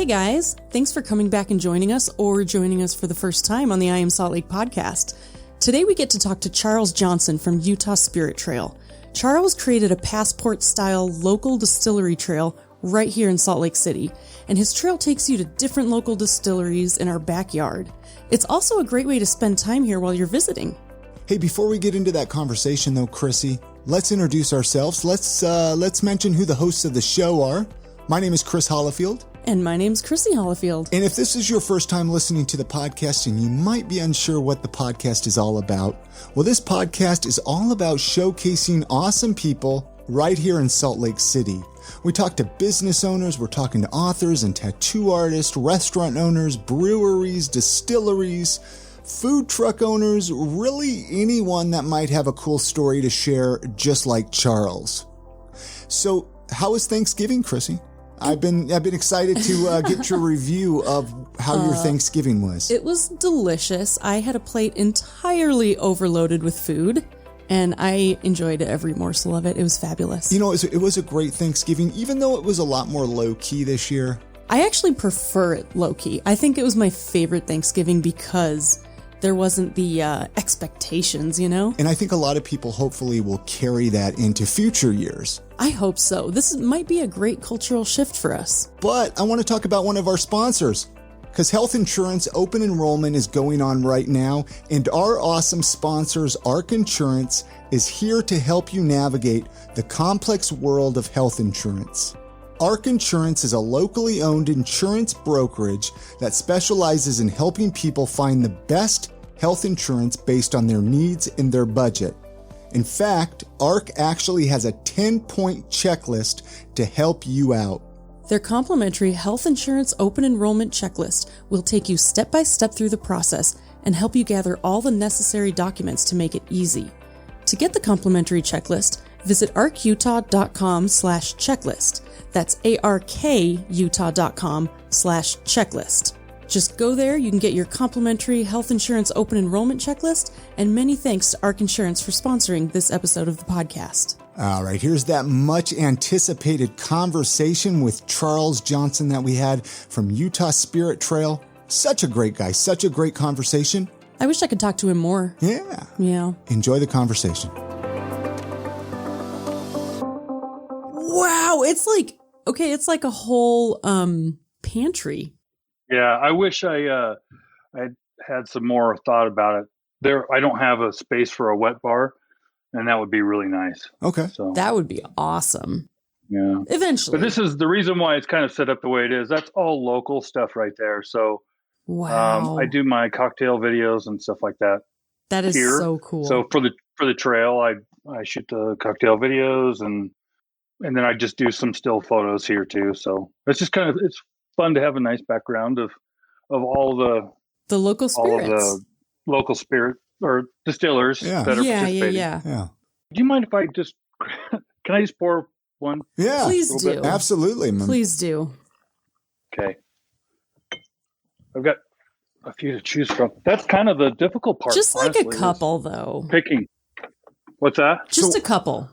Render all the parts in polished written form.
Hey guys, thanks for coming back and joining us or joining us for the first time on the I Am Salt Lake podcast. Today we get to talk to Charles Johnson from Utah Spirit Trail. Charles created a passport-style local distillery trail right here in Salt Lake City, and his trail takes you to different local distilleries in our backyard. It's also a great way to spend time here while you're visiting. Hey, before we get into that conversation though, Chrissy, let's introduce ourselves. Let's mention who the hosts of the show are. My name is Chris Hollifield. And my name's Chrissy Hollifield. And if this is your first time listening to the podcast and you might be unsure what the podcast is all about, well, this podcast is all about showcasing awesome people right here in Salt Lake City. We talk to business owners, we're talking to authors and tattoo artists, restaurant owners, breweries, distilleries, food truck owners, really anyone that might have a cool story to share, just like Charles. So, how was Thanksgiving, Chrissy? I've been excited to get your review of how your Thanksgiving was. It was delicious. I had a plate entirely overloaded with food, and I enjoyed every morsel of it. It was fabulous. You know, it was a great Thanksgiving, even though it was a lot more low-key this year. I actually prefer it low-key. I think it was my favorite Thanksgiving because there wasn't the expectations, you know? And I think a lot of people hopefully will carry that into future years. I hope so. This might be a great cultural shift for us. But I want to talk about one of our sponsors, because health insurance open enrollment is going on right now, and our awesome sponsors, Arc Insurance, is here to help you navigate the complex world of health insurance. Arc Insurance is a locally owned insurance brokerage that specializes in helping people find the best health insurance based on their needs and their budget. In fact, Arc actually has a 10-point checklist to help you out. Their complimentary health insurance open enrollment checklist will take you step by step through the process and help you gather all the necessary documents to make it easy. To get the complimentary checklist, visit arcutah.com/checklist. That's arkutah.com/checklist. Just go there, you can get your complimentary health insurance open enrollment checklist, and many thanks to Arc Insurance for sponsoring this episode of the podcast. All right, here's that much anticipated conversation with Charles Johnson that we had from Utah Spirit Trail. Such a great guy, such a great conversation. I wish I could talk to him more. Yeah. Yeah. Enjoy the conversation. Wow, it's like a whole pantry. Yeah, I wish I had some more thought about it. I don't have a space for a wet bar, and that would be really nice. Okay. So That would be awesome. yeah. Eventually. But this is the reason why it's kind of set up the way it is. That's all local stuff right there. So Wow. I do my cocktail videos and stuff like that. That is here. so cool. So for the trail, I shoot the cocktail videos and then I just do some still photos here too. So it's just it's fun to have a nice background of all the local spirits. All of the local spirit or distillers that are participating. Yeah. Yeah. Do you mind if I just can I just pour one? Yeah. Please do. Absolutely. Please do. Okay. I've got a few to choose from. That's kind of the difficult part. Just like honestly, a couple, though. Picking. What's that? Just a couple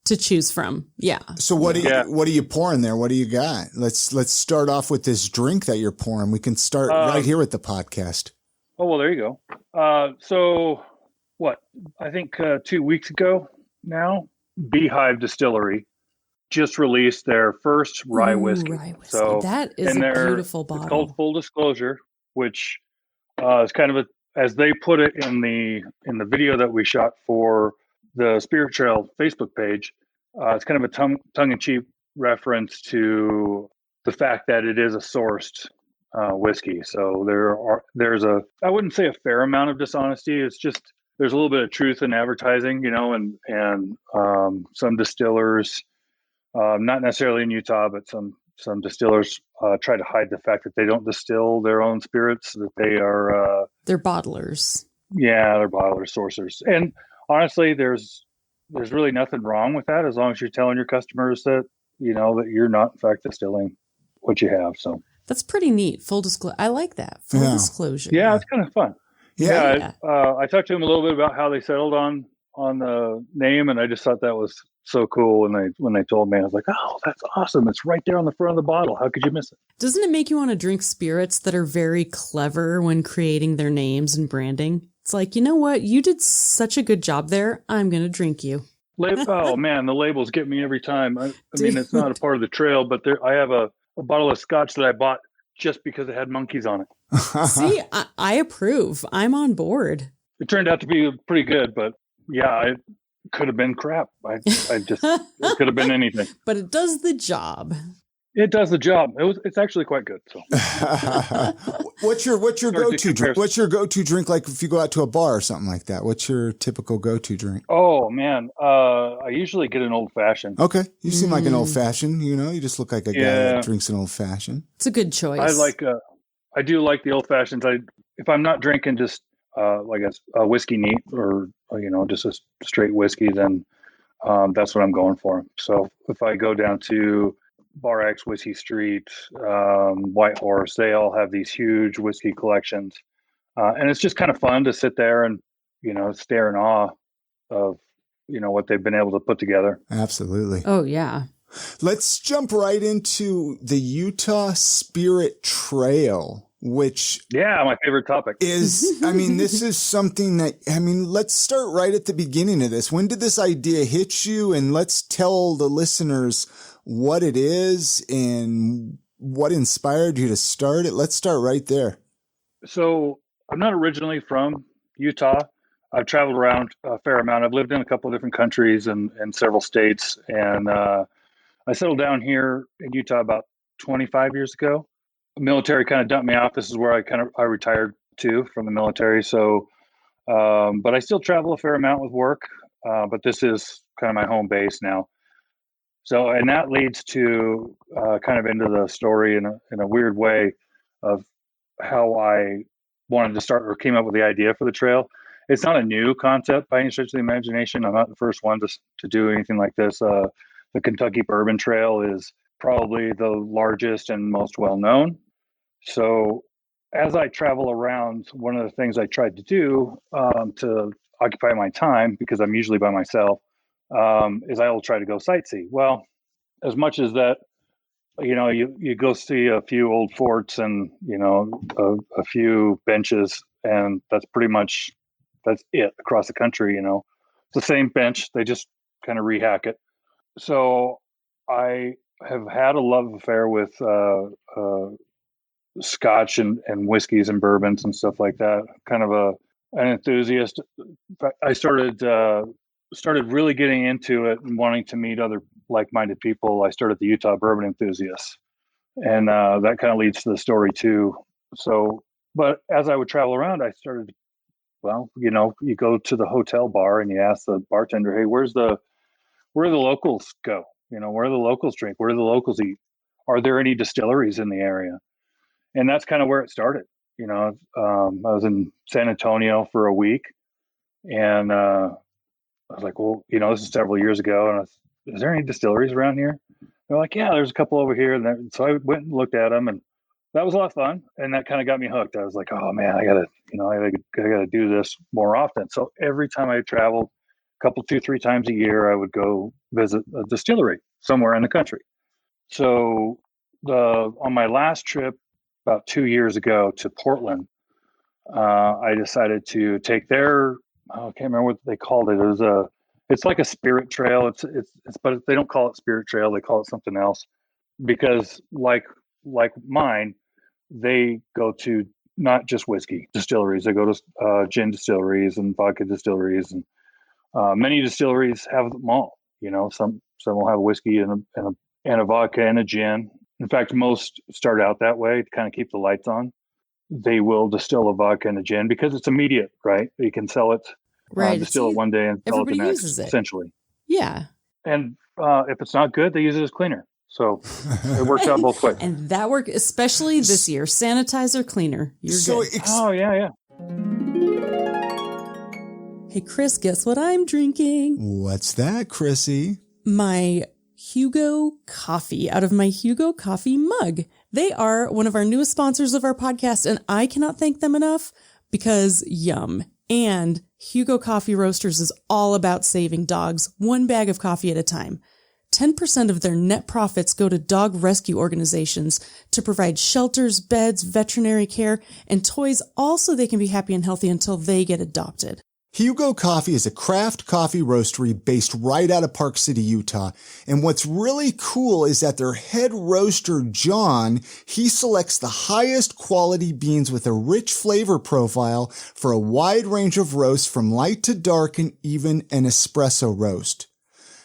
to choose from. Yeah. So what are you pouring there? What do you got? Let's start off with this drink that you're pouring. We can start right here with the podcast. Oh, well, there you go. So what? I think 2 weeks ago now, Beehive Distillery just released their first rye whiskey. So that is a beautiful bottle. It's called Full Disclosure, which is kind of as they put it in the video that we shot for the Spirit Trail Facebook page. It's kind of a tongue-in-cheek reference to the fact that it is a sourced whiskey. So there's I wouldn't say a fair amount of dishonesty. It's just there's a little bit of truth in advertising, and some distillers. Not necessarily in Utah, but some distillers try to hide the fact that they don't distill their own spirits, that they are... they're bottlers. Yeah, they're bottlers, sourcers. And honestly, there's really nothing wrong with that as long as you're telling your customers that, that you're not, in fact, distilling what you have. So that's pretty neat. Full disclosure. I like that. Full disclosure. Yeah, it's kind of fun. Yeah. I talked to him a little bit about how they settled on the name, and I just thought that was so cool when they told me. I was like, oh, that's awesome. It's right there on the front of the bottle. How could you miss it? Doesn't it make you want to drink spirits that are very clever when creating their names and branding? It's like, you know what? You did such a good job there. I'm going to drink you. Oh, man, the labels get me every time. I mean, it's not a part of the trail, but I have a bottle of scotch that I bought just because it had monkeys on it. See, I approve. I'm on board. It turned out to be pretty good, but yeah, it could have been crap. It could have been anything. But it does the job. It does the job. It's actually quite good. So, what's your go-to drink? What's your go-to drink? Like if you go out to a bar or something like that, what's your typical go-to drink? Oh man, I usually get an old fashioned. Okay, you seem like an old fashioned. You know, you just look like a guy that drinks an old fashioned. It's a good choice. I do like the old fashions. If I'm not drinking just like a whiskey neat or just a straight whiskey, then that's what I'm going for. So if I go down to Bar X, Whiskey Street, White Horse, they all have these huge whiskey collections. And it's just kind of fun to sit there and, stare in awe of, what they've been able to put together. Absolutely. Oh, yeah. Let's jump right into the Utah Spirit Trail, which my favorite topic is, this is something that, let's start right at the beginning of this. When did this idea hit you? And let's tell the listeners what it is and what inspired you to start it. Let's start right there. So I'm not originally from Utah. I've traveled around a fair amount. I've lived in a couple of different countries and several states. And I settled down here in Utah about 25 years ago. The military kind of dumped me off. This is where I retired to from the military. So, but I still travel a fair amount with work. But this is kind of my home base now. So, and that leads to kind of into the story in a weird way of how I wanted to start or came up with the idea for the trail. It's not a new concept by any stretch of the imagination. I'm not the first one to do anything like this. The Kentucky Bourbon Trail is probably the largest and most well-known. So as I travel around, one of the things I tried to do to occupy my time, because I'm usually by myself, is I will try to go sightsee. Well, as much as that, you go see a few old forts and, a few benches, and that's it across the country. It's the same bench. They just kind of rehack it. So I have had a love affair with Scotch and whiskeys and bourbons and stuff like that. Kind of an enthusiast. I started really getting into it and wanting to meet other like-minded people. I started the Utah Bourbon Enthusiasts, and that kind of leads to the story too. So, but as I would travel around, I started, you go to the hotel bar and you ask the bartender, hey, where do the locals go? Where do the locals drink? Where do the locals eat? Are there any distilleries in the area? And that's kind of where it started. I was in San Antonio for a week, and I was like, well, this is several years ago, and is there any distilleries around here? They're like, yeah, there's a couple over here. And so I went and looked at them, and that was a lot of fun. And that kind of got me hooked. I was like, oh man, I gotta do this more often. So every time I traveled, a couple, 2-3 times a year, I would go visit a distillery somewhere in the country. So on my last trip about 2 years ago to Portland, I decided to take I can't remember what they called it. It's like a spirit trail. But they don't call it spirit trail. They call it something else, because like mine, they go to not just whiskey distilleries. They go to gin distilleries and vodka distilleries, and many distilleries have them all. Some will have a whiskey and a vodka and a gin. In fact, most start out that way to kind of keep the lights on. They will distill a vodka and a gin because it's immediate, right? You can sell it, distill it one day and sell it the next, essentially. Yeah. And if it's not good, they use it as cleaner. So it works out both ways. And that worked, especially this year. Sanitizer, cleaner. You're good. Yeah. Hey, Chris, guess what I'm drinking? What's that, Chrissy? My Hugo coffee out of my Hugo coffee mug. They are one of our newest sponsors of our podcast, and I cannot thank them enough because yum. And Hugo Coffee Roasters is all about saving dogs one bag of coffee at a time. 10% of their net profits go to dog rescue organizations to provide shelters, beds, veterinary care, and toys, all so they can be happy and healthy until they get adopted. Hugo Coffee is a craft coffee roastery based right out of Park City, Utah. And what's really cool is that their head roaster, John, he selects the highest quality beans with a rich flavor profile for a wide range of roasts from light to dark and even an espresso roast.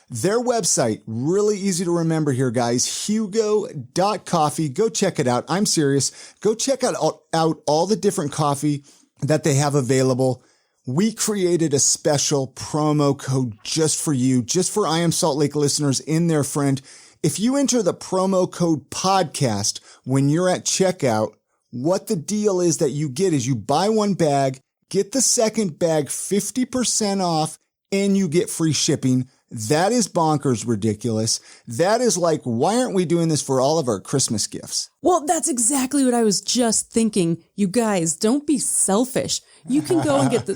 Their website, really easy to remember here, guys, hugo.coffee. Go check it out. I'm serious. Go check out all the different coffee that they have available. We created a special promo code just for you, just for I Am Salt Lake listeners in there, friend. If you enter the promo code podcast when you're at checkout, what the deal is that you get is you buy one bag, get the second bag 50% off, and you get free shipping. That is bonkers ridiculous. That is like, why aren't we doing this for all of our Christmas gifts? Well, that's exactly what I was just thinking. You guys, don't be selfish. You can go and get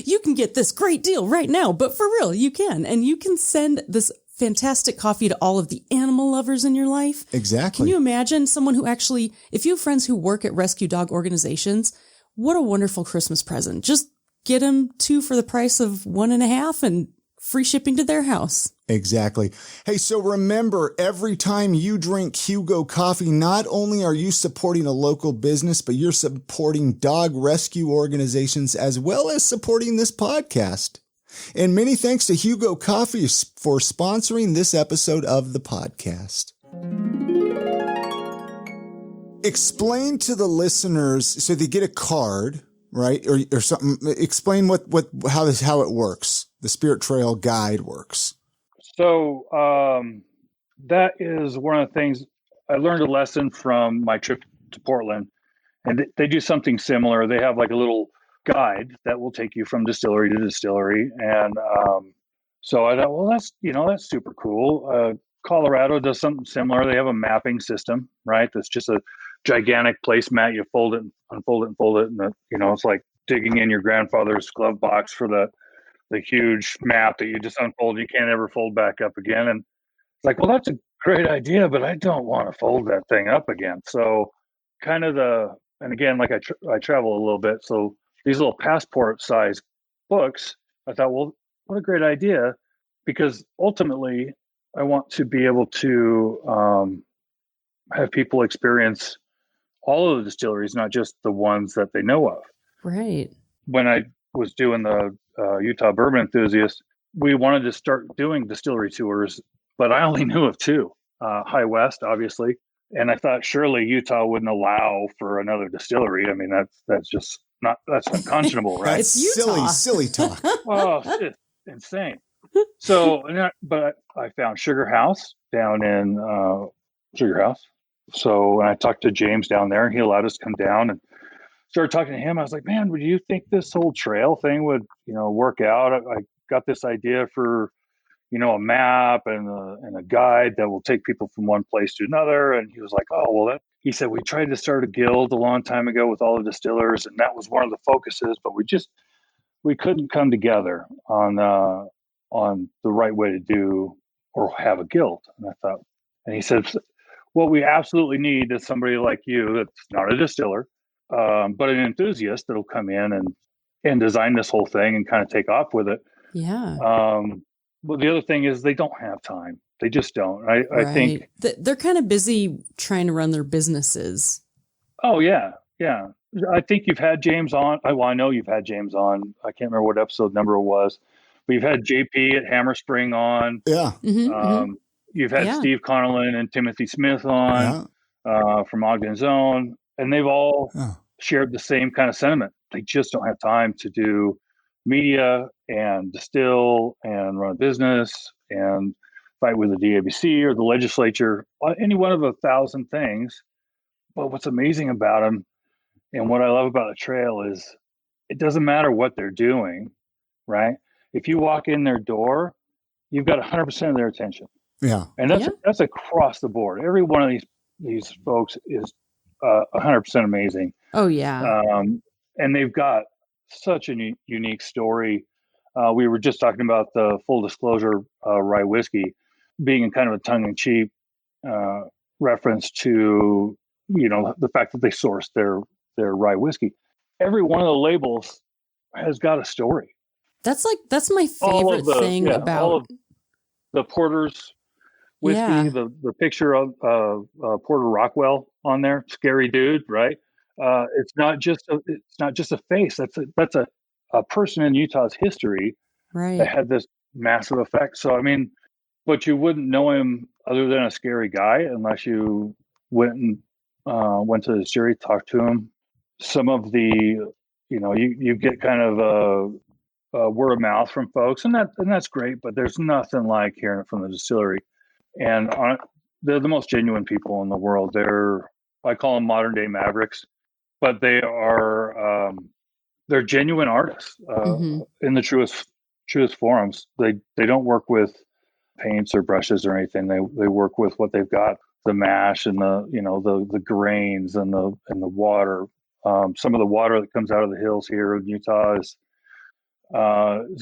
you can get this great deal right now, but for real, you can. And you can send this fantastic coffee to all of the animal lovers in your life. Exactly. Can you imagine someone who actually, if you have friends who work at rescue dog organizations, what a wonderful Christmas present. Just get them 2 for the price of 1.5 and free shipping to their house. Exactly. Hey, so remember, every time you drink Hugo coffee, not only are you supporting a local business, but you're supporting dog rescue organizations as well as supporting this podcast. And many thanks to Hugo Coffee for sponsoring this episode of the podcast. Explain to the listeners, so they get a card, right? Or something. Explain how it works. The Spirit Trail guide works. So that is one of the things I learned a lesson from my trip to Portland, and they do something similar. They have like a little guide that will take you from distillery to distillery, and so I thought, well, that's super cool. Colorado does something similar. They have a mapping system, right? That's just a gigantic placemat. You fold it, unfold it, and fold it, and it's like digging in your grandfather's glove box for the huge map that you just unfold. You can't ever fold back up again. And it's like, well, that's a great idea, but I don't want to fold that thing up again. So kind of and again, like I travel a little bit. So these little passport size books, I thought, well, what a great idea, because ultimately I want to be able to have people experience all of the distilleries, not just the ones that they know of. Right. When I was doing the Utah Bourbon Enthusiast, we wanted to start doing distillery tours, but I only knew of 2, High West, obviously. And I thought surely Utah wouldn't allow for another distillery. I mean, that's unconscionable, right? It's Utah. Silly talk. Oh, it's insane. So, but I found Sugar House down in Sugar House. So when I talked to James down there, and he allowed us to come down and started talking to him. I was like, man, would you think this whole trail thing would, work out? I got this idea for, a map and a guide that will take people from one place to another. And he was like, oh, well, he said, we tried to start a guild a long time ago with all the distillers, and that was one of the focuses, but we couldn't come together on the right way to do or have a guild. And he said, what we absolutely need is somebody like you that's not a distiller, but an enthusiast that'll come in and design this whole thing and kind of take off with it. Yeah. But the other thing is they don't have time. They just don't. I think they're kind of busy trying to run their businesses. Oh yeah. Yeah. I think you've had James on. I know you've had James on. I can't remember what episode number it was, but you've had JP at Hammer Spring on. Yeah. Mm-hmm, You've had Steve Connellan and Timothy Smith on from Ogden's Own, and they've all shared the same kind of sentiment. They just don't have time to do media and distill and run a business and fight with the DABC or the legislature, any one of 1,000 things. But what's amazing about them and what I love about the trail is it doesn't matter what they're doing, right? If you walk in their door, you've got 100% of their attention. Yeah. And that's across the board. Every one of these folks is 100% amazing. Oh, yeah. And they've got such a unique story. We were just talking about the full disclosure rye whiskey being kind of a tongue-in-cheek reference to, the fact that they sourced their rye whiskey. Every one of the labels has got a story. That's my favorite thing about all of the Porter's whiskey, the picture of Porter Rockwell on there, scary dude, right? It's not just a face. That's a person in Utah's history that had this massive effect. So, I mean, but you wouldn't know him other than a scary guy unless you went to the distillery, talked to him. Some of the, you get kind of a word of mouth from folks, and that's great. But there's nothing like hearing it from the distillery. And they're the most genuine people in the world. I call them modern day mavericks, but they're genuine artists in the truest forms. They don't work with paints or brushes or anything. They work with what they've got: the mash and the grains and the water. Some of the water that comes out of the hills here in Utah has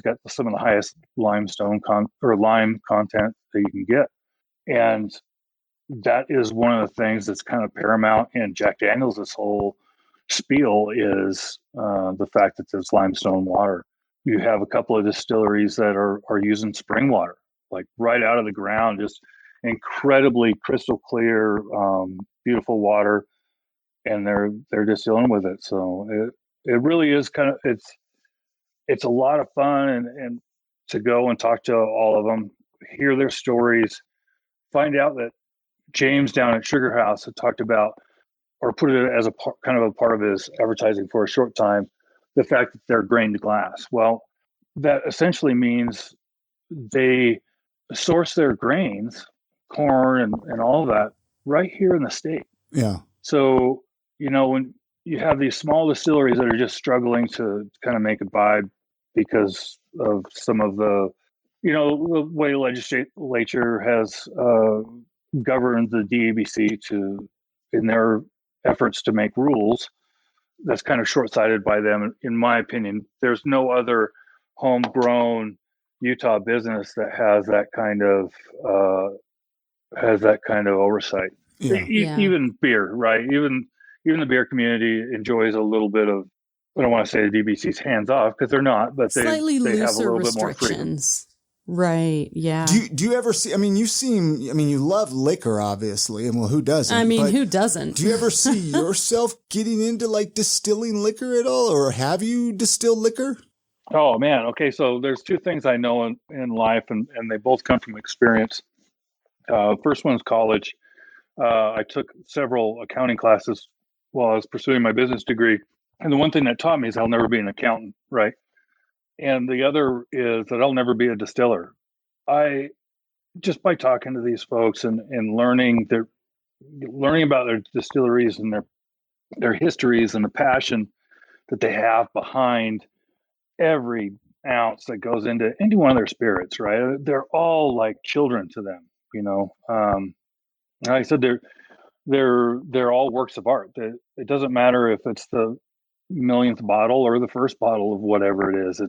got some of the highest lime content that you can get. And that is one of the things that's kind of paramount in Jack Daniel's. This whole spiel is the fact that there's limestone water. You have a couple of distilleries that are using spring water, like right out of the ground, just incredibly crystal clear, beautiful water, and they're distilling with it. So it really is it's a lot of fun and to go and talk to all of them, hear their stories. Find out that James down at Sugar House had talked about, or put it as kind of a part of his advertising for a short time, the fact that they're grained glass. Well, that essentially means they source their grains, corn and all of that, right here in the state. Yeah. So, when you have these small distilleries that are just struggling to kind of make it by because of some of the way legislature has governed the DABC in their efforts to make rules, that's kind of short-sighted by them. In my opinion, there's no other homegrown Utah business that has that kind of oversight. Yeah. Even beer, right? Even the beer community enjoys a little bit of, I don't want to say the DBC's hands off, because they're not, but they have a little bit more freedom. Right. Yeah. Do you ever see, you love liquor, obviously, and who doesn't? Who doesn't? Do you ever see yourself getting into like distilling liquor at all, or have you distilled liquor? Oh man. Okay. So there's two things I know in life, and they both come from experience. First one's college. I took several accounting classes while I was pursuing my business degree. And the one thing that taught me is I'll never be an accountant, right? And the other is that I'll never be a distiller. I just by talking to these folks and learning about their distilleries and their histories and the passion that they have behind every ounce that goes into any one of their spirits, right? They're all like children to them, like I said, they're all works of art. It doesn't matter if it's the millionth bottle or the first bottle of whatever it is.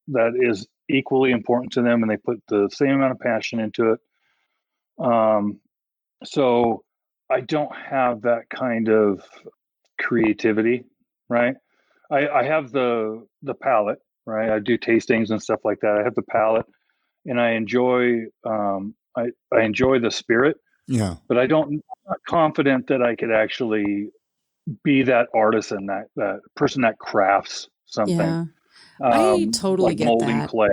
That is equally important to them, and they put the same amount of passion into it. So I don't have that kind of creativity, right? I have the palate, right? I do tastings and stuff like that. I have the palate, and I enjoy I enjoy the spirit. Yeah. But I'm not confident that I could actually be that artisan, that person that crafts something. Yeah. I totally like get molding that. clay.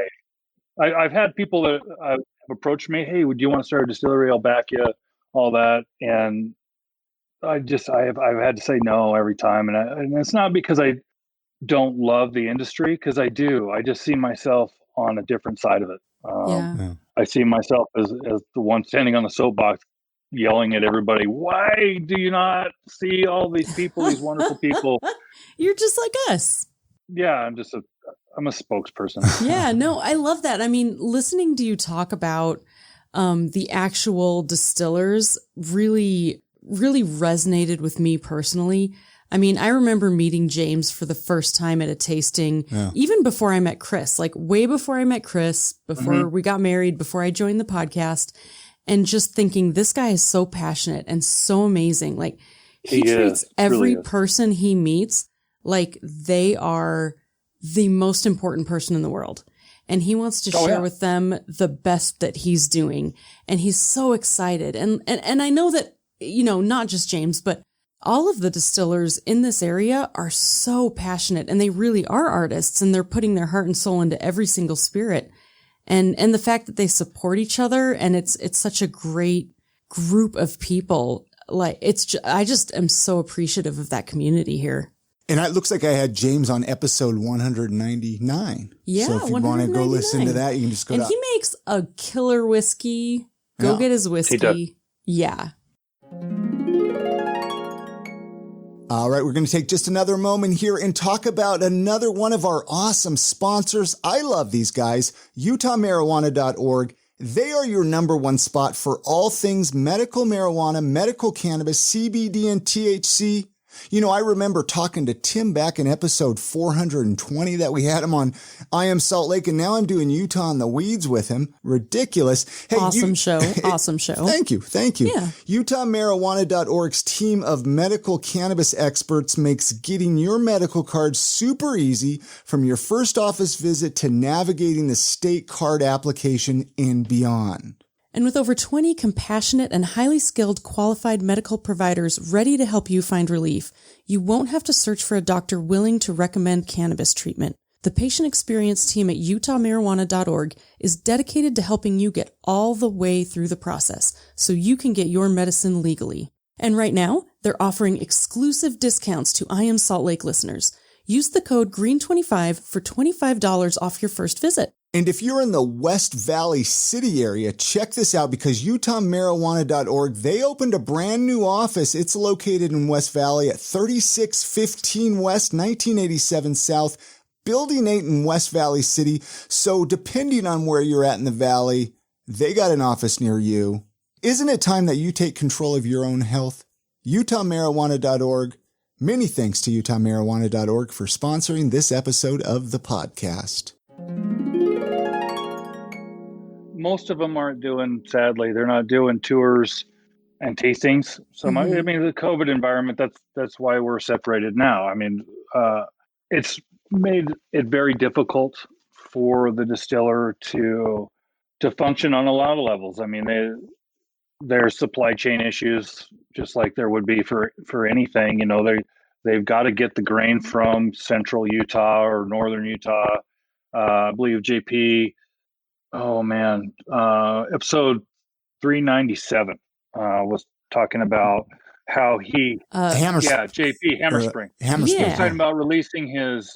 I've had people that have approached me, hey, would you want to start a distillery? I'll back you, all that. And I've had to say no every time. And it's not because I don't love the industry, because I do. I just see myself on a different side of it. I see myself as the one standing on the soapbox yelling at everybody, why do you not see all these people, these wonderful people? You're just like us. Yeah, I'm a spokesperson. Yeah, no, I love that. I mean, listening to you talk about the actual distillers really, really resonated with me personally. I mean, I remember meeting James for the first time at a tasting, even before I met Chris, like way before I met Chris, before we got married, before I joined the podcast, and just thinking this guy is so passionate and so amazing. Like he treats every person he meets like they are the most important person in the world. And he wants to share with them the best that he's doing. And he's so excited. And I know that, you know, not just James, but all of the distillers in this area are so passionate, and they really are artists, and they're putting their heart and soul into every single spirit. And the fact that they support each other, and it's such a great group of people. Like I just am so appreciative of that community here. And it looks like I had James on episode 199. Yeah. So if you want to go listen to that, you can just go. And he makes a killer whiskey. Go get his whiskey. Yeah. All right, we're going to take just another moment here and talk about another one of our awesome sponsors. I love these guys, UtahMarijuana.org. They are your number one spot for all things medical marijuana, medical cannabis, CBD, and THC. You know, I remember talking to Tim back in episode 420 that we had him on I Am Salt Lake, and now I'm doing Utah in the Weeds with him. Ridiculous. Hey, awesome show. Awesome show. Thank you. Yeah. UtahMarijuana.org's team of medical cannabis experts makes getting your medical card super easy, from your first office visit to navigating the state card application and beyond. And with over 20 compassionate and highly skilled qualified medical providers ready to help you find relief, you won't have to search for a doctor willing to recommend cannabis treatment. The patient experience team at UtahMarijuana.org is dedicated to helping you get all the way through the process so you can get your medicine legally. And right now, they're offering exclusive discounts to I Am Salt Lake listeners. Use the code GREEN25 for $25 off your first visit. And if you're in the West Valley City area, check this out, because UtahMarijuana.org, they opened a brand new office. It's located in West Valley at 3615 West, 1987 South, Building 8 in West Valley City. So depending on where you're at in the valley, they got an office near you. Isn't it time that you take control of your own health? UtahMarijuana.org. Many thanks to UtahMarijuana.org for sponsoring this episode of the podcast. Most of them aren't doing, sadly, they're not doing tours and tastings. So I mean, the COVID environment, that's why we're separated now. I mean, it's made it very difficult for the distiller to function on a lot of levels. I mean, there's supply chain issues, just like there would be for anything. You know, they've got to get the grain from central Utah or northern Utah. I believe JP, episode 397 was talking about how he JP Hammerspring. Hammerspring. He was talking about releasing his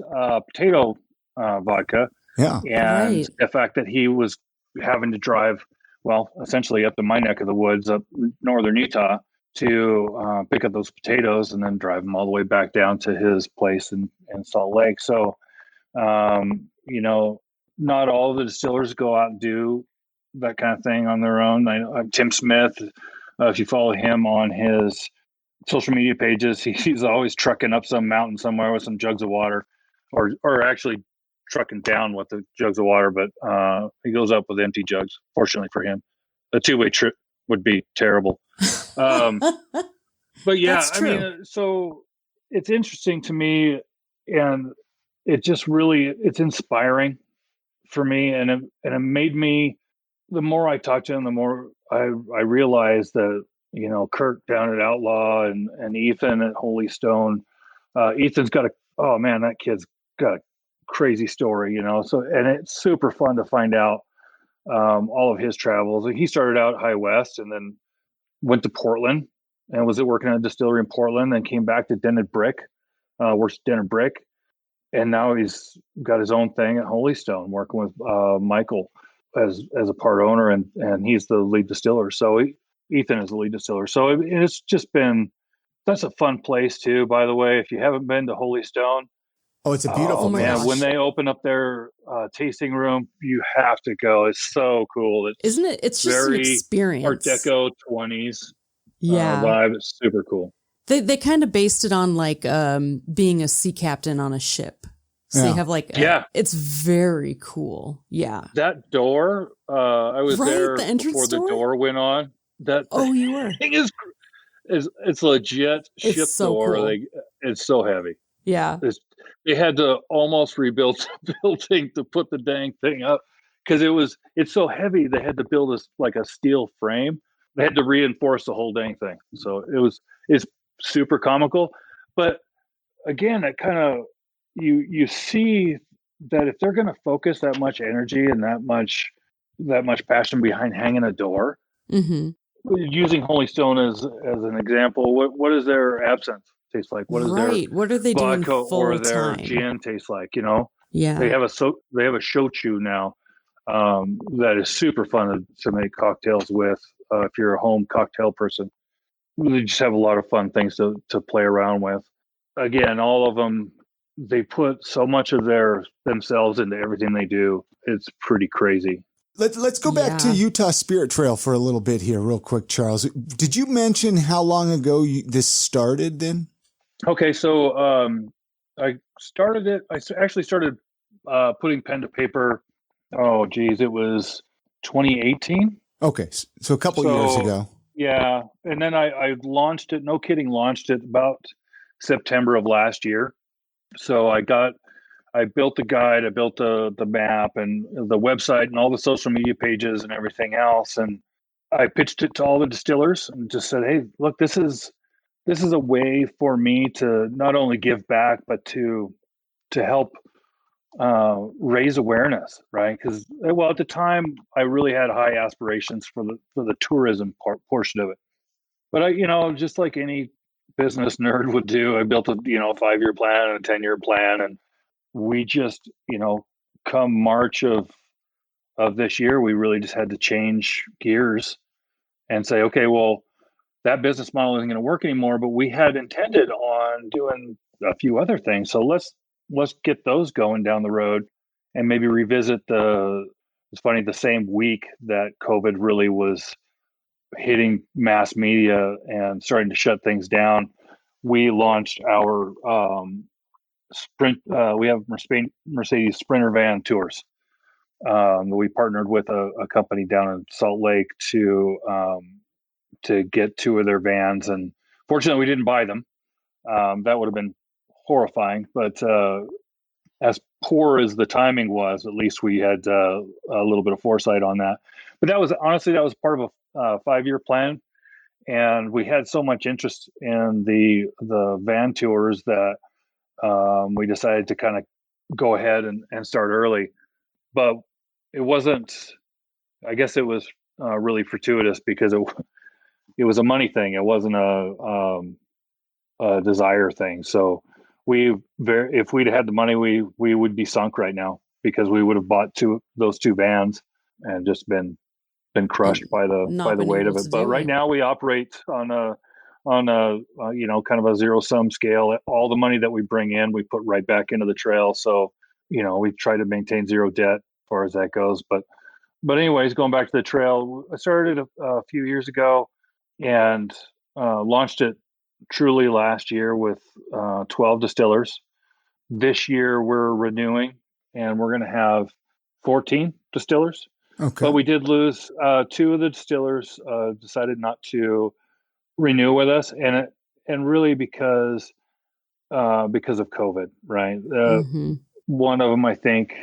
potato vodka. Yeah. And the fact that he was having to drive, well, essentially up to my neck of the woods, up northern Utah, to pick up those potatoes and then drive them all the way back down to his place in Salt Lake. So, you know, not all of the distillers go out and do that kind of thing on their own. Tim Smith, if you follow him on his social media pages, he's always trucking up some mountain somewhere with some jugs of water, or actually trucking down with the jugs of water, but he goes up with empty jugs. Fortunately for him, a two-way trip would be terrible. But yeah, I mean, so it's interesting to me, and it just really, it's inspiring for me. And it made me, the more I talked to him, the more I realized that, you know, Kirk down at Outlaw and Ethan at Holy Stone, Ethan's got that kid's got a crazy story, you know. So, and it's super fun to find out all of his travels. He started out High West and then went to Portland and was working at a distillery in Portland, then came back to Dented Brick, works at Dented Brick. And now he's got his own thing at Holy Stone, working with Michael as a part owner, and he's the lead distiller. So Ethan is the lead distiller. So it's just been, that's a fun place too, by the way. If you haven't been to Holy Stone, it's a beautiful place. Man, when they open up their tasting room, you have to go. It's so cool. Isn't it? It's just an experience. Art Deco 20s vibe. It's super cool. They kind of based it on like being a sea captain on a ship. So you have like, it's very cool. Yeah. That door, I was there the entrance before door? the door went on. You were. Thing it's legit ship so door. Cool. It's so heavy. Yeah. They had to almost rebuild the building to put the dang thing up because it's so heavy. They had to build a steel frame. They had to reinforce the whole dang thing. So it's super comical. But again, it kind of, you see that if they're going to focus that much energy and that much passion behind hanging a door, using Holy Stone as an example, what is their absinthe taste like? What is what are they doing vodka full or their time? gin taste like? Yeah, they have a shochu now that is super fun to make cocktails with. If you're a home cocktail person, they just have a lot of fun things to play around with. Again, all of them, they put so much of themselves into everything they do. It's pretty crazy. Let's go back to Utah Spirit Trail for a little bit here, real quick, Charles. Did you mention how long ago this started then? Okay, so I started it. I actually started putting pen to paper. Oh, geez, it was 2018. Okay, so a couple years ago. Yeah, and then I launched it. No kidding, launched it about September of last year. So I built the guide, I built the map and the website and all the social media pages and everything else, and I pitched it to all the distillers and just said, "Hey, look, this is a way for me to not only give back, but to help raise awareness, right? Because at the time, I really had high aspirations for the tourism portion of it, but just like any business nerd would do, I built a 5-year plan and a 10-year plan, and we just come March of this year, we really just had to change gears and say, okay, well, that business model isn't going to work anymore, but we had intended on doing a few other things. So let's get those going down the road and maybe revisit it's funny, the same week that COVID really was hitting mass media and starting to shut things down, we launched our Sprint. We have Mercedes Sprinter van tours. We partnered with a company down in Salt Lake to get 2 of their vans, and fortunately, we didn't buy them. That would have been horrifying. But as poor as the timing was, at least we had a little bit of foresight on that. But that was part of a 5-year plan, and we had so much interest in the van tours that we decided to kind of go ahead and start early. But it wasn't. I guess it was really fortuitous because it was a money thing. It wasn't a desire thing. So if we'd had the money, we would be sunk right now because we would have bought those 2 vans and just been crushed by the weight of it. But right now we operate on a kind of a zero sum scale. All the money that we bring in, we put right back into the trail. So we try to maintain zero debt as far as that goes. But anyways, going back to the trail, I started a few years ago and launched it truly last year with 12 distillers. This year we're renewing and we're going to have 14 distillers. Okay. But we did lose 2 of the distillers, decided not to renew with us, and really because of COVID, right? One of them, I think,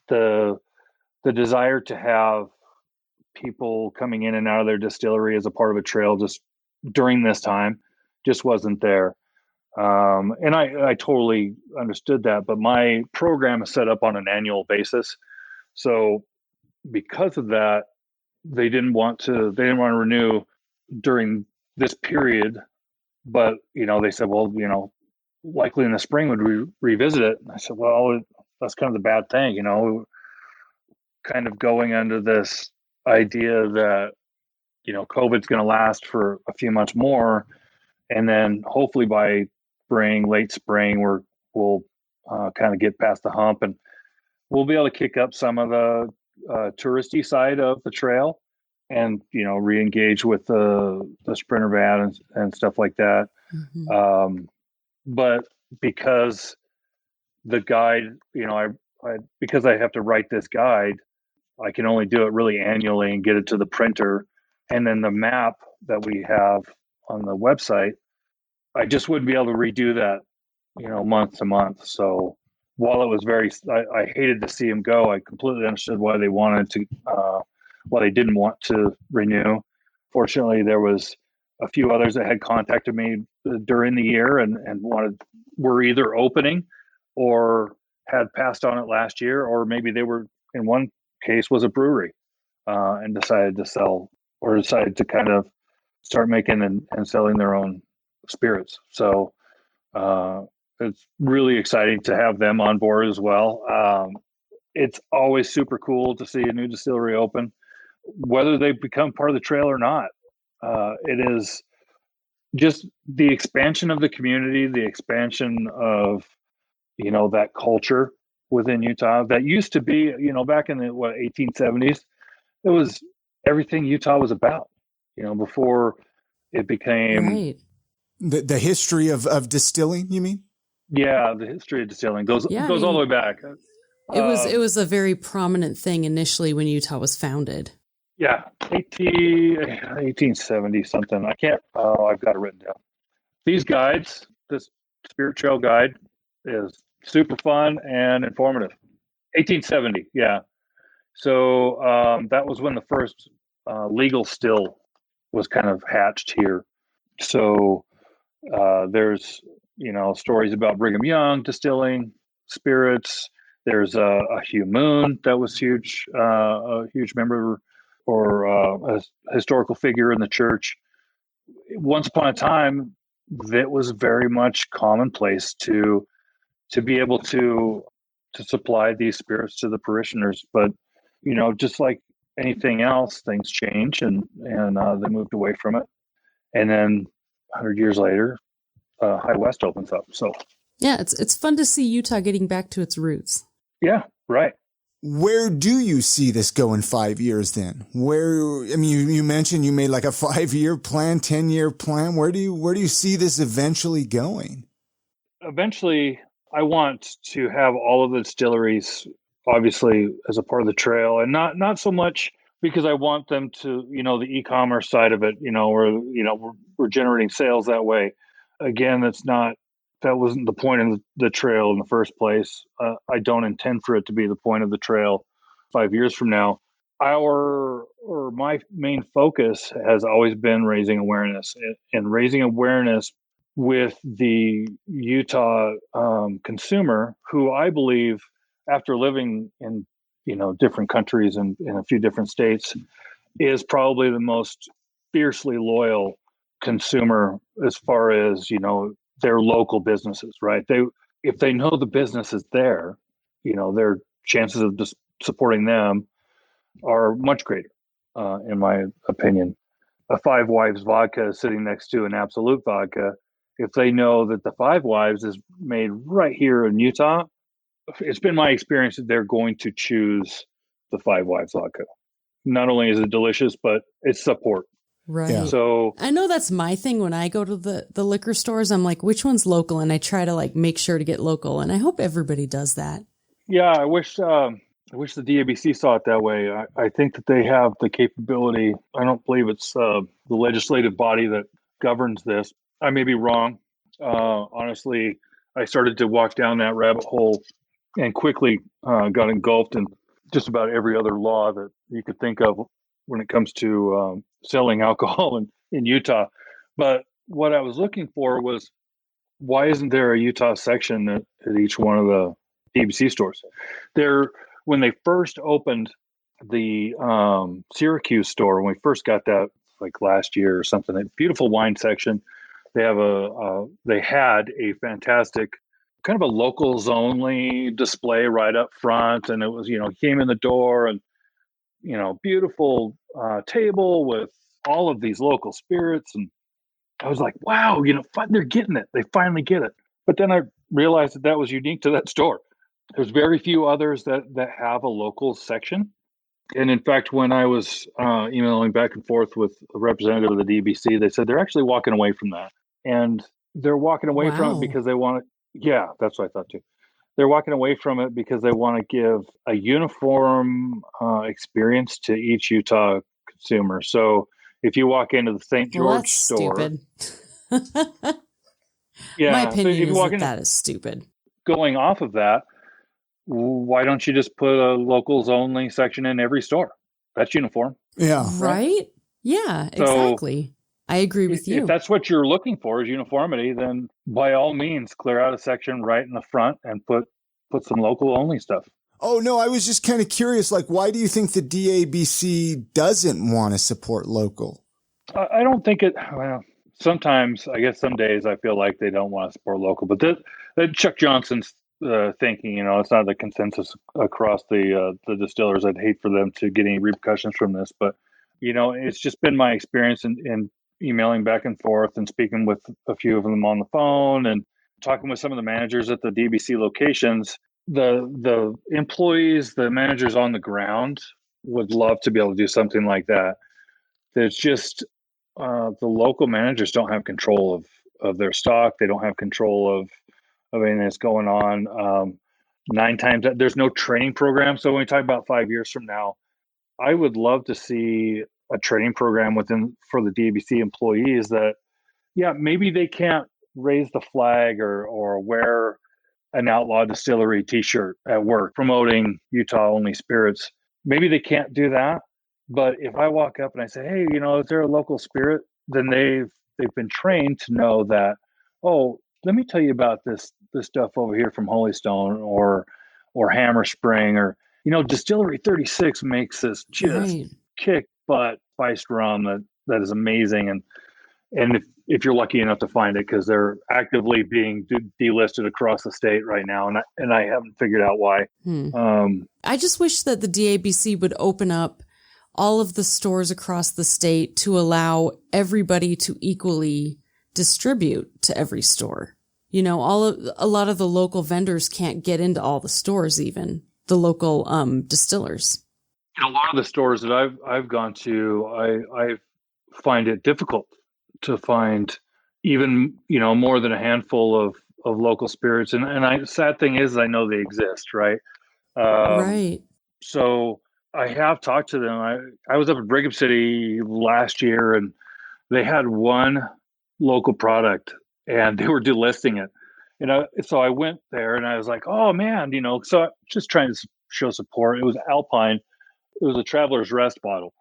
the desire to have people coming in and out of their distillery as a part of a trail just during this time just wasn't there. And I totally understood that, but my program is set up on an annual basis. So because of that, they didn't want to renew during this period, but they said, well, likely in the spring would we revisit it? And I said, well, that's kind of the bad thing, kind of going under this idea that COVID's going to last for a few months more, and then hopefully by late spring, we'll kind of get past the hump, and we'll be able to kick up some of the touristy side of the trail, and re-engage with the Sprinter van and stuff like that. But because the guide, because I have to write this guide, I can only do it really annually and get it to the printer. And then the map that we have on the website, I just wouldn't be able to redo that, month to month. So while it was I hated to see them go. I completely understood why they wanted to, why they didn't want to renew. Fortunately, there was a few others that had contacted me during the year and were either opening or had passed on it last year, or maybe they were, in one case, was a brewery and decided to sell, or decided to kind of start making and selling their own spirits. So it's really exciting to have them on board as well. It's always super cool to see a new distillery open, whether they become part of the trail or not. It is just the expansion of the community, the expansion of, that culture within Utah that used to be, back in the 1870s, it was everything Utah was about, before it became Right. The history of distilling, you mean? Yeah, the history of distilling goes Yeah, all the way back. It was a very prominent thing initially when Utah was founded. Yeah, 1870 something. I can't. I've got it written down. These guides, this Spirit Trail guide, is super fun and informative. 1870, yeah. So that was when the first legal still was kind of hatched here. So there's stories about Brigham Young distilling spirits. There's a Hugh Moon that was huge, a huge member or a historical figure in the church. Once upon a time, that was very much commonplace to be able to supply these spirits to the parishioners. But just like anything else, things change, and they moved away from it. And then 100 years later, High West opens up. So yeah, it's fun to see Utah getting back to its roots. Yeah, right. Where do you see this go in 5 years then? You mentioned you made like a 5-year plan, 10-year plan. Where do you see this eventually going? Eventually, I want to have all of the distilleries obviously as a part of the trail, and not so much because I want them to, the e-commerce side of it, where, we're generating sales that way. Again, that wasn't the point of the trail in the first place. I don't intend for it to be the point of the trail 5 years from now. My main focus has always been raising awareness, and raising awareness with the Utah consumer, who I believe, after living in different countries and in a few different states, is probably the most fiercely loyal consumer as far as their local businesses, right? If they know the business is there, their chances of just supporting them are much greater, in my opinion. A Five Wives vodka is sitting next to an Absolute vodka. If they know that the Five Wives is made right here in Utah, it's been my experience that they're going to choose the Five Wives vodka. Not only is it delicious, but it's support. Right. Yeah. So I know that's my thing when I go to the liquor stores. I'm like, which one's local? And I try to make sure to get local. And I hope everybody does that. Yeah, I wish the DABC saw it that way. I think that they have the capability. I don't believe it's the legislative body that governs this. I may be wrong. Honestly, I started to walk down that rabbit hole and quickly got engulfed in just about every other law that you could think of when it comes to selling alcohol in Utah. But what I was looking for was, why isn't there a Utah section at each one of the DBC stores? When they first opened the Syracuse store, when we first got that last year or something, a beautiful wine section. They had a fantastic kind of a locals only display right up front, and it was came in the door and beautiful table with all of these local spirits, and I was like, wow, they're getting it. They finally get it. But then I realized that was unique to that store. There's very few others that have a local section. And in fact, when I was emailing back and forth with a representative of the DBC, they said they're actually walking away from that. And they're walking away from it Wow. because they want to, yeah, that's what I thought too. They're walking away from it because they want to give a uniform experience to each Utah consumer. So if you walk into the St. Well, George that's store, stupid. yeah, My so if opinion you is walk that in that is stupid. going off of that, why don't you just put a locals only section in every store? That's uniform. Yeah. Right? Yeah, So exactly. I agree with if you. that's what you're looking for is uniformity, then by all means clear out a section right in the front and put some local only stuff. Oh, no, I was just kind of curious, like, why do you think the DABC doesn't want to support local? I don't think it, well, sometimes, I guess some days I feel like they don't want to support local, but that Chuck Johnson's thinking, it's not the consensus across the distillers. I'd hate for them to get any repercussions from this, but, it's just been my experience in emailing back and forth and speaking with a few of them on the phone and talking with some of the managers at the DBC locations. The employees, the managers on the ground would love to be able to do something like that. There's just the local managers don't have control of their stock. They don't have control of anything that's going on. 9 times there's no training program. So when we talk about 5 years from now, I would love to see a training program for the DBC employees that, yeah, maybe they can't raise the flag or wear an outlaw distillery T-shirt at work promoting Utah only spirits. Maybe they can't do that, but if I walk up and I say, "Hey, is there a local spirit?" Then they've been trained to know that. Oh, let me tell you about this stuff over here from Holy Stone or Hammer Spring or Distillery 36 makes this just Right. kick butt spiced rum that is amazing and if you're lucky enough to find it, because they're actively being delisted across the state right now, and I haven't figured out why. I just wish that the DABC would open up all of the stores across the state to allow everybody to equally distribute to every store. A lot of the local vendors can't get into all the stores, even the local distillers. In a lot of the stores that I've gone to, I find it difficult to find even more than a handful of local spirits, and sad thing is I know they exist, right? Right. So I have talked to them. I was up in Brigham City last year, and they had one local product, and they were delisting it. So I went there, and I was like, "Oh man," So just trying to show support. It was Alpine. It was a Traveler's Rest bottle.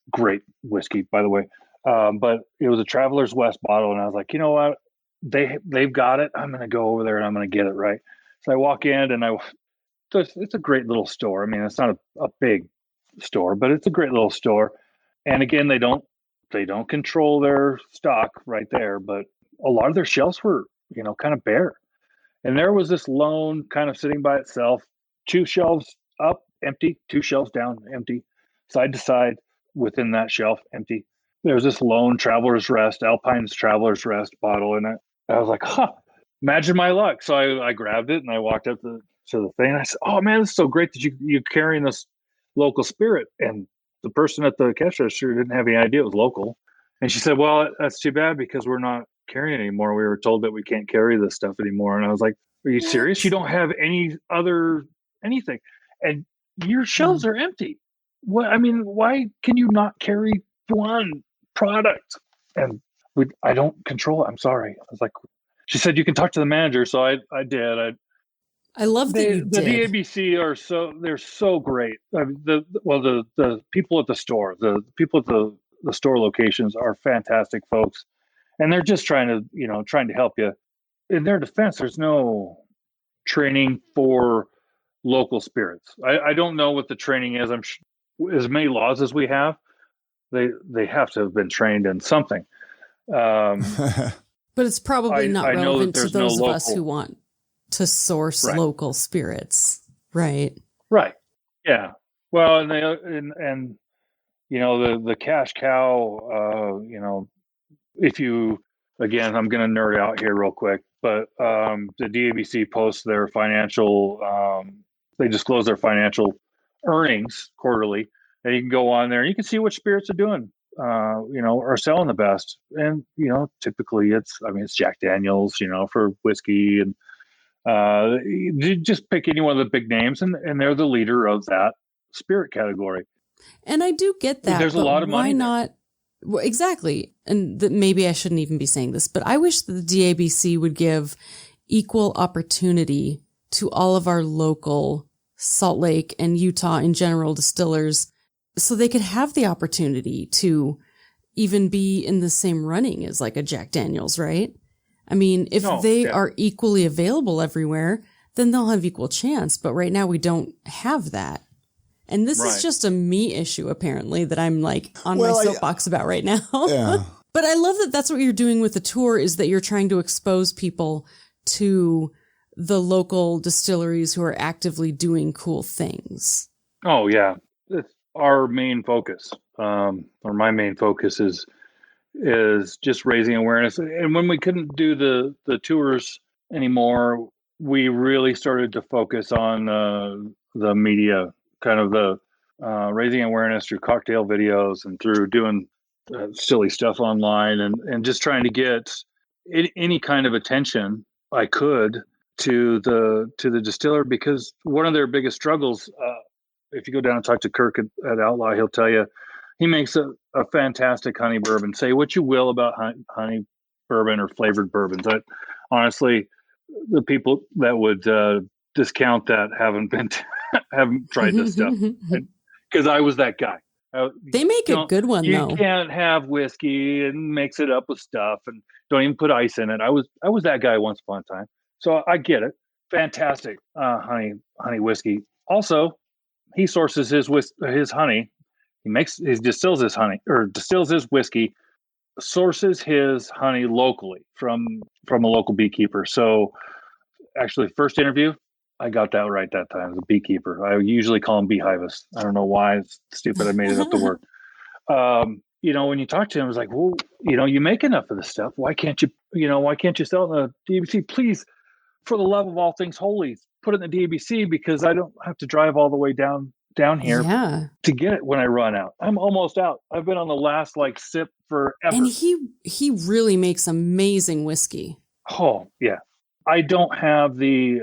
Great whiskey, by the way. But it was a Traveler's West bottle, and I was like, you know what? They've got it. I'm going to go over there and I'm going to get it right. So I walk in, and it's a great little store. I mean, it's not a big store, but it's a great little store. And again, they don't control their stock right there, but a lot of their shelves were kind of bare. And there was this lone kind of sitting by itself, 2 shelves up, empty, 2 shelves down, empty, side to side within that shelf, empty. There was this lone Traveler's Rest, Alpine's Traveler's Rest bottle in it. I was like, huh, imagine my luck. So I grabbed it and I walked up to the thing. And I said, oh man, it's so great that you're carrying this local spirit. And the person at the cash register didn't have any idea it was local. And she said, well, that's too bad because we're not carrying it anymore. We were told that we can't carry this stuff anymore. And I was like, are you serious? You don't have any other anything. And your shelves are empty. What? I mean, why can you not carry one product? And I don't control it. I'm sorry. I was like, she said, you can talk to the manager. So I did. I love that you The did. DABC they're so great. I mean, the people at the store, the people at the store locations are fantastic folks, and they're just trying to help you. In their defense, there's no training for local spirits. I don't know what the training is. As many laws as we have, they have to have been trained in something. But it's probably not I know that relevant to there's no those of us local- who want to source Right. local spirits. Right. Right. Yeah. Well, and the cash cow. If you again, I'm going to nerd out here real quick, but the DABC posts their financial. They disclose their financial earnings quarterly, And you can go on there and you can see which spirits are doing, are selling the best. And, typically it's Jack Daniels, for whiskey, and you just pick any one of the big names, and they're the leader of that spirit category. And I do get that. There's a lot of money. Why not? Well, exactly. And maybe I shouldn't even be saying this, but I wish that the DABC would give equal opportunity to all of our local Salt Lake and Utah in general distillers, so they could have the opportunity to even be in the same running as like a Jack Daniels, right? I mean, if they are equally available everywhere, then they'll have equal chance. But right now we don't have that. And this is just a me issue, apparently, that I'm like on my soapbox about right now. Yeah. But I love that that's what you're doing with the tour, is that you're trying to expose people to the local distilleries who are actively doing cool things. Oh, yeah. It's our main focus, or my main focus is just raising awareness. And when we couldn't do the tours anymore, we really started to focus on the media, kind of the raising awareness through cocktail videos and through doing silly stuff online, and just trying to get any kind of attention I could to the distiller, because one of their biggest struggles, if you go down and talk to Kirk at Outlaw, he'll tell you he makes a fantastic honey bourbon. Say what you will about honey bourbon or flavored bourbons. Honestly, the people that would discount that haven't tried this stuff, because I was that guy. They make a good one, though. You can't have whiskey and mix it up with stuff and don't even put ice in it. I was that guy once upon a time. So I get it. Fantastic honey whiskey. Also, he sources his honey. He distills his whiskey, sources his honey locally from a local beekeeper. So actually, first interview, I got that right that time. The beekeeper. I usually call him beehivists. I don't know why. It's stupid. I made it up to work. When you talk to him, it's like, well, you make enough of this stuff. Why can't you sell it in the DABC? Please, for the love of all things holy, put it in the DABC, because I don't have to drive all the way down here to get it when I run out. I'm almost out. I've been on the last sip forever. And he really makes amazing whiskey. Oh yeah. I don't have the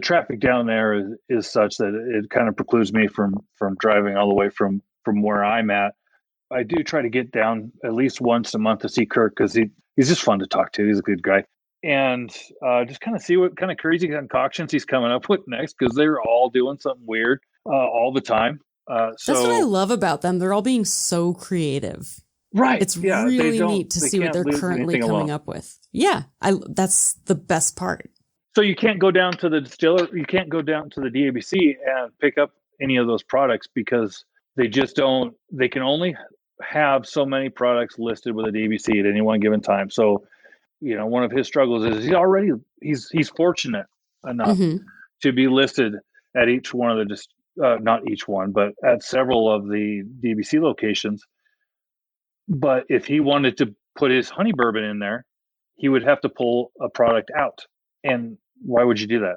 traffic down there is such that it kind of precludes me from driving all the way from where I'm at. I do try to get down at least once a month to see Kirk, because he's just fun to talk to. He's a good guy. And just kind of see what kind of crazy concoctions he's coming up with next, because they're all doing something weird all the time. That's what I love about them. They're all being so creative. Right. It's really neat to see what they're currently coming up with. Yeah. That's the best part. So you can't go down to the distiller. You can't go down to the DABC and pick up any of those products, because they just don't. They can only have so many products listed with a DABC at any one given time. So, one of his struggles is he's fortunate enough to be listed at each one of the not each one, but at several of the DABC locations. But if he wanted to put his honey bourbon in there, he would have to pull a product out. And why would you do that?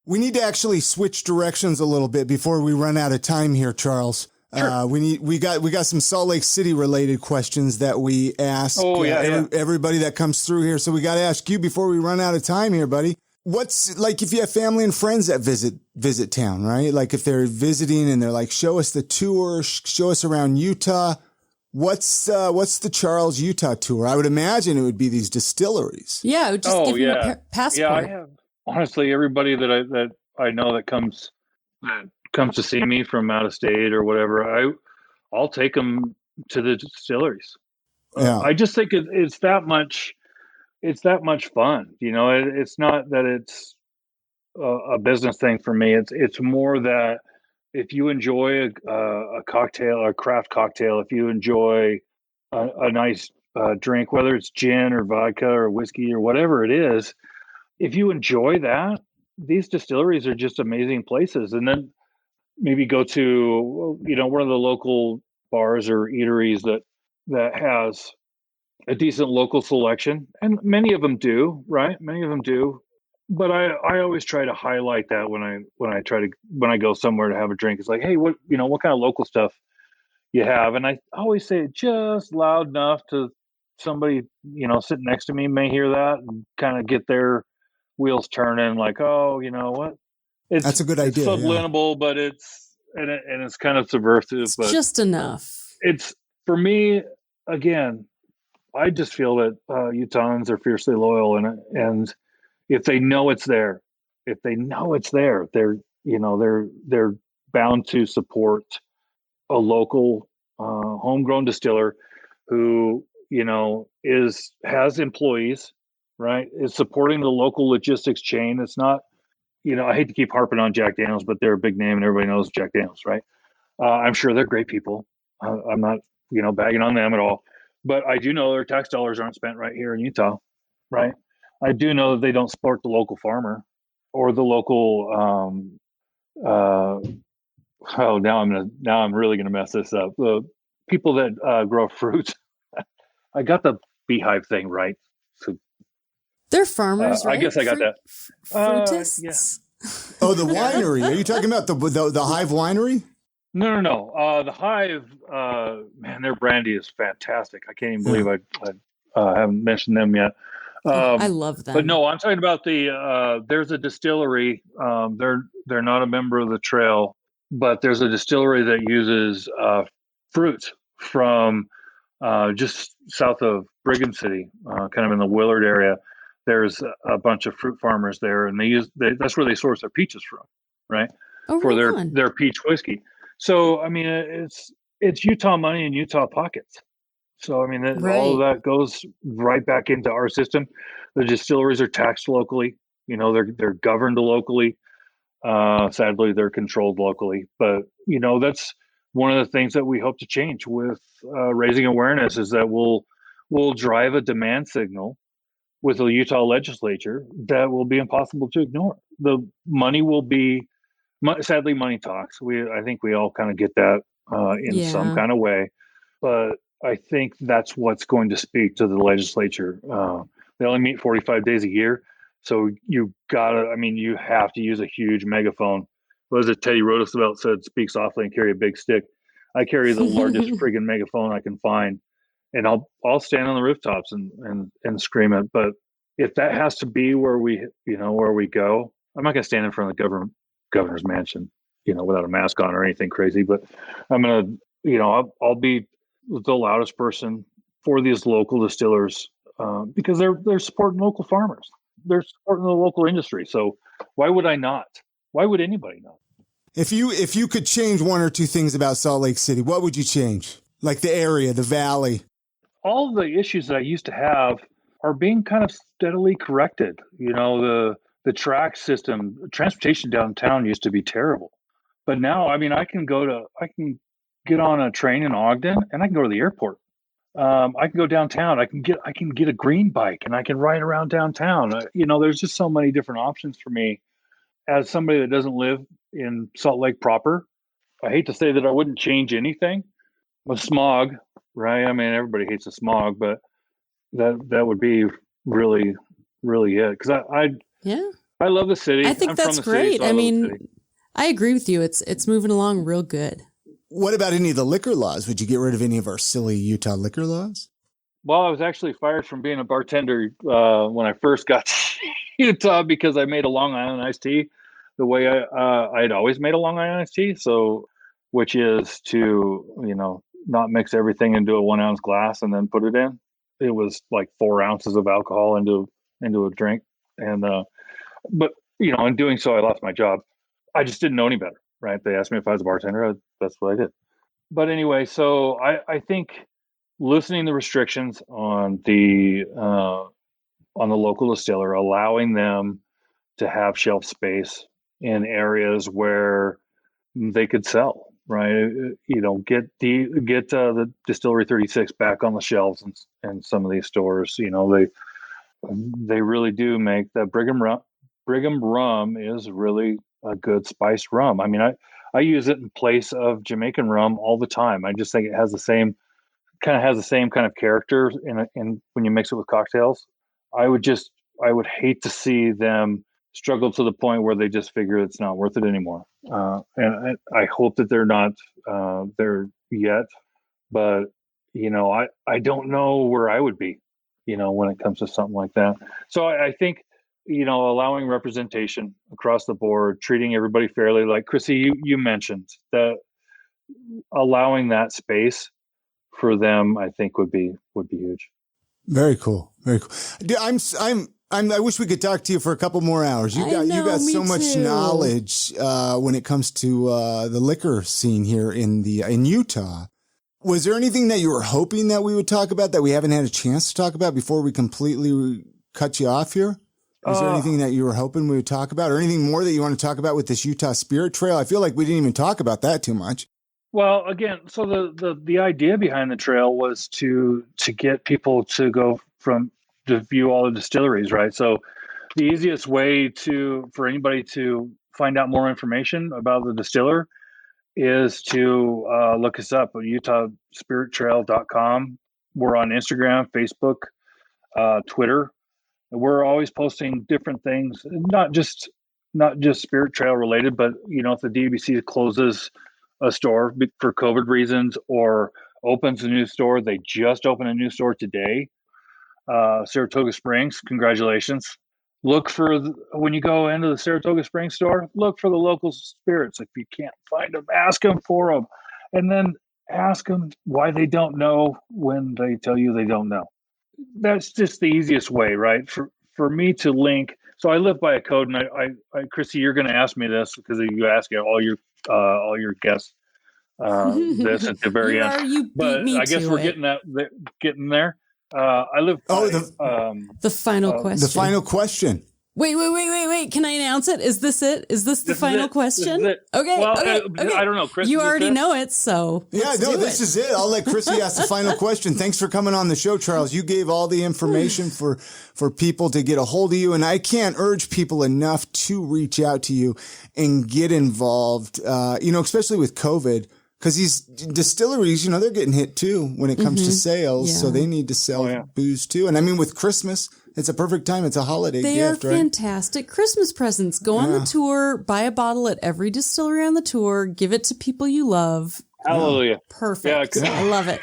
We need to actually switch directions a little bit before we run out of time here, Charles. Sure. We got some Salt Lake City related questions that we ask everybody that comes through here. So we got to ask you before we run out of time here, buddy. What's like if you have family and friends that visit town, right? Like if they're visiting and they're like, show us the tour, show us around Utah. What's the Charles Utah tour? I would imagine it would be these distilleries. Yeah, it would just give them a passport. Yeah, I have honestly everybody that I know that comes to see me from out of state or whatever. I'll take them to the distilleries. Yeah, I just think it's that much. It's that much fun. It's not that it's a business thing for me. It's more that if you enjoy a cocktail, a craft cocktail, if you enjoy a nice drink, whether it's gin or vodka or whiskey or whatever it is, if you enjoy that, these distilleries are just amazing places. And then maybe go to, one of the local bars or eateries that has a decent local selection. And many of them do, right? Many of them do. but I always try to highlight that when I go somewhere to have a drink. It's like, hey, what kind of local stuff you have? And I always say it just loud enough to somebody, sitting next to me may hear that and kind of get their wheels turning. Like, oh, you know what? That's a good It's idea. Yeah. subliminal, but it's kind of subversive. It's But just enough. it's for me again. I just feel that Utahns are fiercely loyal, and if they know it's there, they're bound to support a local homegrown distiller who has employees, right? Is supporting the local logistics chain. It's not, I hate to keep harping on Jack Daniels, but they're a big name and everybody knows Jack Daniels, right? I'm sure they're great people. I'm not, bagging on them at all. But I do know their tax dollars aren't spent right here in Utah, right? I do know that they don't support the local farmer or the local. Now I'm really gonna mess this up. The people that grow fruit. I got the beehive thing right. So They're farmers, right? I guess I got that. Yeah. Fruitists. Oh, the winery. Are you talking about the Hive Winery? No. The Hive, man, their brandy is fantastic. I can't even believe I haven't mentioned them yet. I love them. But no, I'm talking about there's a distillery. They're not a member of the trail, but there's a distillery that uses fruit from just south of Brigham City, kind of in the Willard area. There's a bunch of fruit farmers there, and that's where they source their peaches from, right? Oh, For right on. their peach whiskey. So I mean, it's Utah money in Utah pockets. So I mean, all of that goes right back into our system. The distilleries are taxed locally. They're governed locally. Sadly, they're controlled locally. But that's one of the things that we hope to change with raising awareness is that we'll drive a demand signal with the Utah legislature that will be impossible to ignore. The money will be. Sadly, money talks. I think we all kind of get that in some kind of way, but I think that's what's going to speak to the legislature. They only meet 45 days a year, so you have to use a huge megaphone. What is it Teddy Roosevelt said? Speak softly and carry a big stick. I carry the largest friggin' megaphone I can find, and I'll stand on the rooftops and scream it. But if that has to be where we go, I'm not going to stand in front of the governor's mansion, without a mask on or anything crazy. But I'm gonna, I'll be the loudest person for these local distillers because they're supporting local farmers. They're supporting the local industry. So why would I not? Why would anybody not? If you could change one or two things about Salt Lake City, what would you change? Like the area, the valley. All the issues that I used to have are being kind of steadily corrected. The track system, transportation downtown used to be terrible, but now, I mean, I can get on a train in Ogden and I can go to the airport. I can go downtown. I can get a green bike and I can ride around downtown. There's just so many different options for me as somebody that doesn't live in Salt Lake proper. I hate to say that I wouldn't change anything with smog, right? I mean, everybody hates the smog, but that would be really, really it. Because I love the city. I think that's great. City, so I mean, I agree with you. It's moving along real good. What about any of the liquor laws? Would you get rid of any of our silly Utah liquor laws? Well, I was actually fired from being a bartender when I first got to Utah because I made a Long Island iced tea the way I'd always made a Long Island iced tea. So, which is to, not mix everything into a 1 ounce glass and then put it in. It was like 4 ounces of alcohol into a drink. And, but, in doing so, I lost my job. I just didn't know any better, right? They asked me if I was a bartender. That's what I did. But anyway, so I think loosening the restrictions on the local distiller, allowing them to have shelf space in areas where they could sell, right? Get the Distillery 36 back on the shelves and some of these stores. They really do make that Brigham rum is really a good spiced rum. I mean, I use it in place of Jamaican rum all the time. I just think it has the same kind of character in when you mix it with cocktails. I would hate to see them struggle to the point where they just figure it's not worth it anymore. And I hope that they're not there yet, but I don't know where I would be, when it comes to something like that. So I think, allowing representation across the board, treating everybody fairly, like Chrissy, you mentioned that, allowing that space for them, I think would be huge. Very cool. Very cool. I wish we could talk to you for a couple more hours. You got so much knowledge when it comes to the liquor scene here in Utah. Was there anything that you were hoping that we would talk about that we haven't had a chance to talk about before we completely cut you off here? Is there anything that you were hoping we would talk about, or anything more that you want to talk about with this Utah Spirit Trail? I feel like we didn't even talk about that too much. Well, again, so the idea behind the trail was to get people to go to view all the distilleries, right? So the easiest way for anybody to find out more information about the distiller is to look us up at utahspirittrail.com. We're on Instagram, Facebook, Twitter. We're always posting different things, not just Spirit Trail related, but if the DBC closes a store for COVID reasons or opens a new store, they just opened a new store today. Saratoga Springs, congratulations. Look when you go into the Saratoga Springs store, look for the local spirits. If you can't find them, ask them for them. And then ask them why they don't know when they tell you they don't know. That's just the easiest way, right? For me to link. So I live by a code, and I Chrissy, you're going to ask me this because you ask all your guests this at the very end. But I guess we're getting there. I live by, the final question. The final question. Wait. Can I announce it? Is this it? Is this the final question? Okay. Well, okay. I don't know, Chris. You already know it, so this is it. I'll let Chrissy ask the final question. Thanks for coming on the show, Charles. You gave all the information for people to get a hold of you, and I can't urge people enough to reach out to you and get involved, especially with COVID. Because these distilleries, they're getting hit too when it comes to sales. So they need to sell booze too. And I mean, with Christmas, it's a perfect time. It's a holiday gift, right? They are fantastic Christmas presents. Go on the tour, buy a bottle at every distillery on the tour, give it to people you love. Hallelujah. Perfect. Yeah, I love it.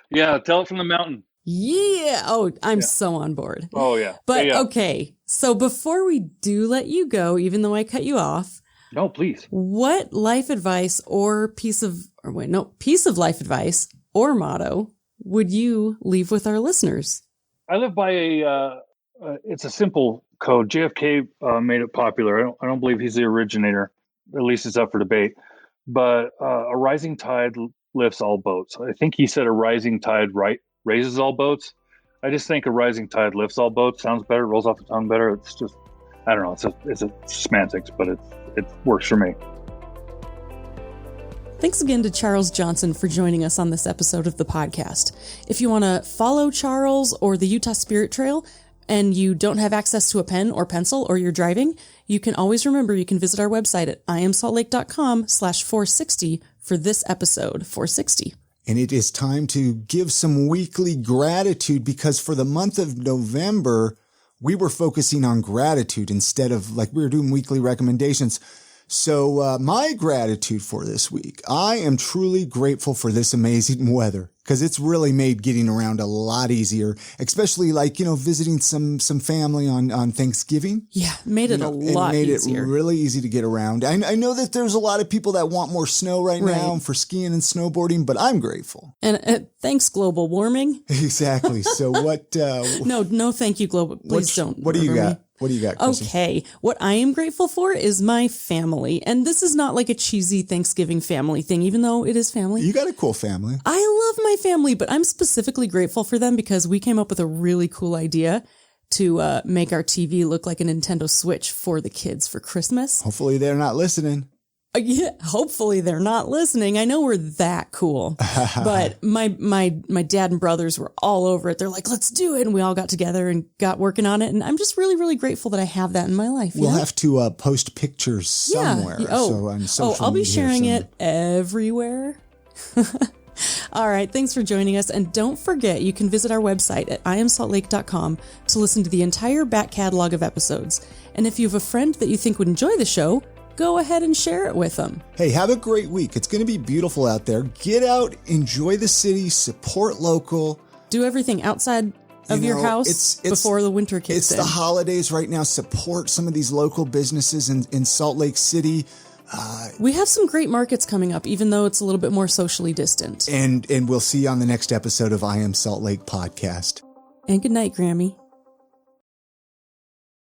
Yeah, tell it from the mountain. Yeah. Oh, I'm so on board. Oh, yeah. But okay, so before we do let you go, even though I cut you off, no, please. What life advice or piece of life advice or motto would you leave with our listeners? I live by it's a simple code. JFK made it popular. I don't believe he's the originator. At least it's up for debate. But a rising tide lifts all boats. I think he said a rising tide raises all boats. I just think a rising tide lifts all boats. Sounds better, rolls off the tongue better. It's just, I don't know. It's a semantics, but it works for me. Thanks again to Charles Johnson for joining us on this episode of the podcast. If you want to follow Charles or the Utah Spirit Trail and you don't have access to a pen or pencil or you're driving, you can always remember you can visit our website at iamsaltlake.com/460 for this episode 460. And it is time to give some weekly gratitude because for the month of November, we were focusing on gratitude instead of we were doing weekly recommendations. So my gratitude for this week, I am truly grateful for this amazing weather because it's really made getting around a lot easier, especially visiting some family on Thanksgiving. Yeah, made it a lot easier. It made it really easy to get around. I know that there's a lot of people that want more snow right now for skiing and snowboarding, but I'm grateful. And thanks, global warming. Exactly. So what? No, thank you, global. Please don't. What do you got? What do you got, Chrissy? Okay. What I am grateful for is my family. And this is not like a cheesy Thanksgiving family thing, even though it is family. You got a cool family. I love my family, but I'm specifically grateful for them because we came up with a really cool idea to make our TV look like a Nintendo Switch for the kids for Christmas. Hopefully they're not listening. Yeah, hopefully they're not listening. I know we're that cool, but my dad and brothers were all over it. They're like, let's do it. And we all got together and got working on it. And I'm just really, really grateful that I have that in my life. We'll have to post pictures somewhere. I'll be sharing it everywhere. All right, thanks for joining us. And don't forget, you can visit our website at iamsaltlake.com to listen to the entire back catalog of episodes. And if you have a friend that you think would enjoy the show, go ahead and share it with them. Hey, have a great week. It's going to be beautiful out there. Get out, enjoy the city, support local. Do everything outside of your house before the winter kicks in. It's the holidays right now. Support some of these local businesses in Salt Lake City. We have some great markets coming up, even though it's a little bit more socially distant. And we'll see you on the next episode of I Am Salt Lake podcast. And good night, Grammy.